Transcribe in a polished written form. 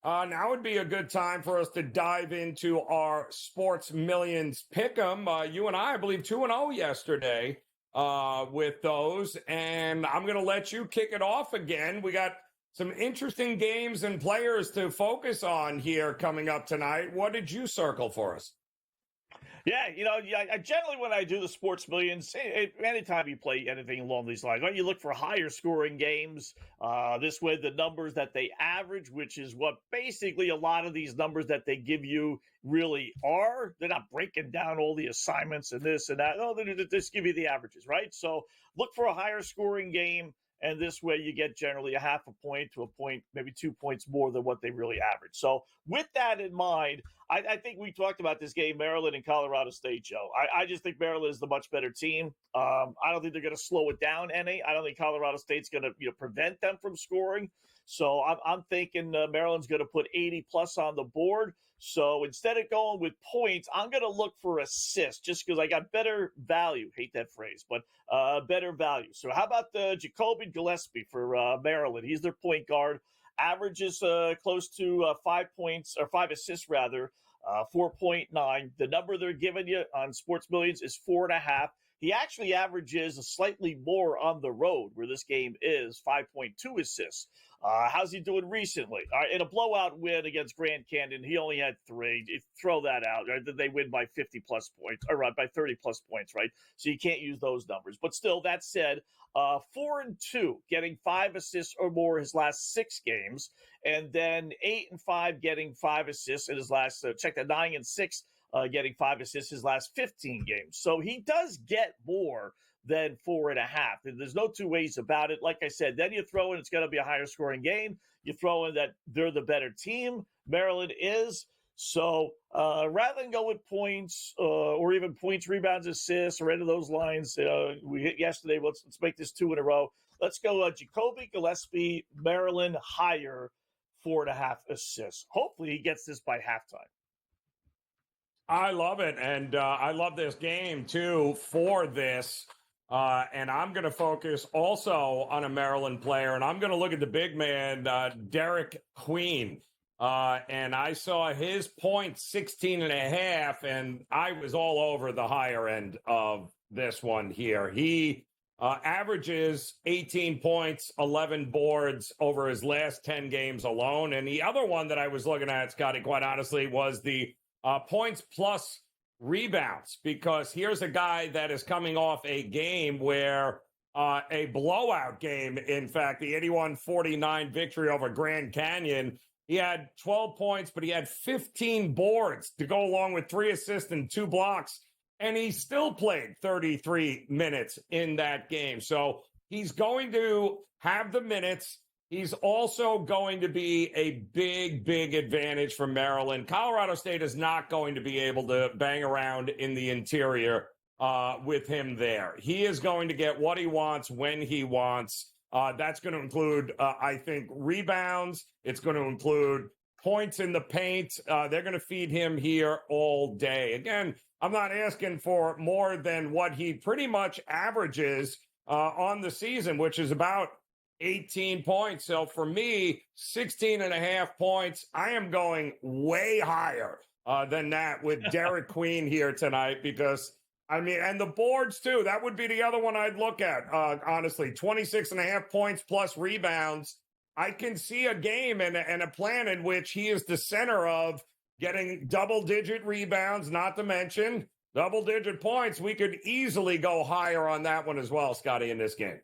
Now would be a good time for us to dive into our Sports Millions pick'em. You and I believe, 2-0 yesterday with those. And I'm going to let you kick it off again. We got some interesting games and players to focus on here coming up tonight. What did you circle for us? Yeah, I generally, when I do the Sports Millions, anytime you play anything along these lines, right, you look for higher scoring games. This way, the numbers that they average, which is what basically a lot of these numbers that they give you really are. They're not breaking down all the assignments and this and that. No, they just give you the averages, right? So look for a higher scoring game. And this way you get generally a half a point to a point, maybe 2 points more than what they really average. So with that in mind, I think we talked about this game, Maryland and Colorado State, Joe. I just think Maryland is the much better team. I don't think they're going to slow it down any. I don't think Colorado State's going to prevent them from scoring. So I'm thinking Maryland's going to put 80 plus on the board. So instead of going with points, I'm going to look for assists just because I got better value. Hate that phrase, but better value. So how about Jacoby Gillespie for Maryland? He's their point guard. Averages close to 5 points, or 5 assists rather, 4.9. The number they're giving you on Sports Millions is 4.5. He actually averages slightly more on the road, where this game is 5.2 assists. How's he doing recently? In a blowout win against Grand Canyon, he only had 3. Throw that out, right? They win by 50 plus points, or by 30 plus points, right? So you can't use those numbers. But still, that said, 4-2, getting 5 assists or more his last 6 games, and then 8-5, getting 5 assists in his last. Check that, 9-6. Getting 5 assists his last 15 games. So he does get more than 4.5. There's no two ways about it. Like I said, then you throw in it's going to be a higher scoring game. You throw in that they're the better team. Maryland is. So rather than go with points or even points, rebounds, assists, or any of those lines we hit yesterday, let's make this 2 in a row. Let's go Jacoby Gillespie, Maryland, higher, 4.5 assists. Hopefully he gets this by halftime. I love it, and I love this game, too, for this. And I'm going to focus also on a Maryland player, and I'm going to look at the big man, Derek Queen. And I saw his point, 16.5, and I was all over the higher end of this one here. He averages 18 points, 11 boards over his last 10 games alone. And the other one that I was looking at, Scotty, quite honestly, was the points plus rebounds, because here's a guy that is coming off a game where a blowout game, in fact, the 81-49 victory over Grand Canyon. He had 12 points, but he had 15 boards to go along with 3 assists and 2 blocks, and he still played 33 minutes in that game. So he's going to have the minutes. He's also going to be a big, big advantage for Maryland. Colorado State is not going to be able to bang around in the interior with him there. He is going to get what he wants when he wants. That's going to include, I think, rebounds. It's going to include points in the paint. They're going to feed him here all day. Again, I'm not asking for more than what he pretty much averages on the season, which is about 18 points. So for me, 16.5 points. I am going way higher than that with Derek Queen here tonight, because I mean, and the boards too. That would be the other one I'd look at. Honestly, 26.5 points plus rebounds. I can see a game and a plan in which he is the center of getting double-digit rebounds, not to mention double-digit points. We could easily go higher on that one as well, Scotty, in this game.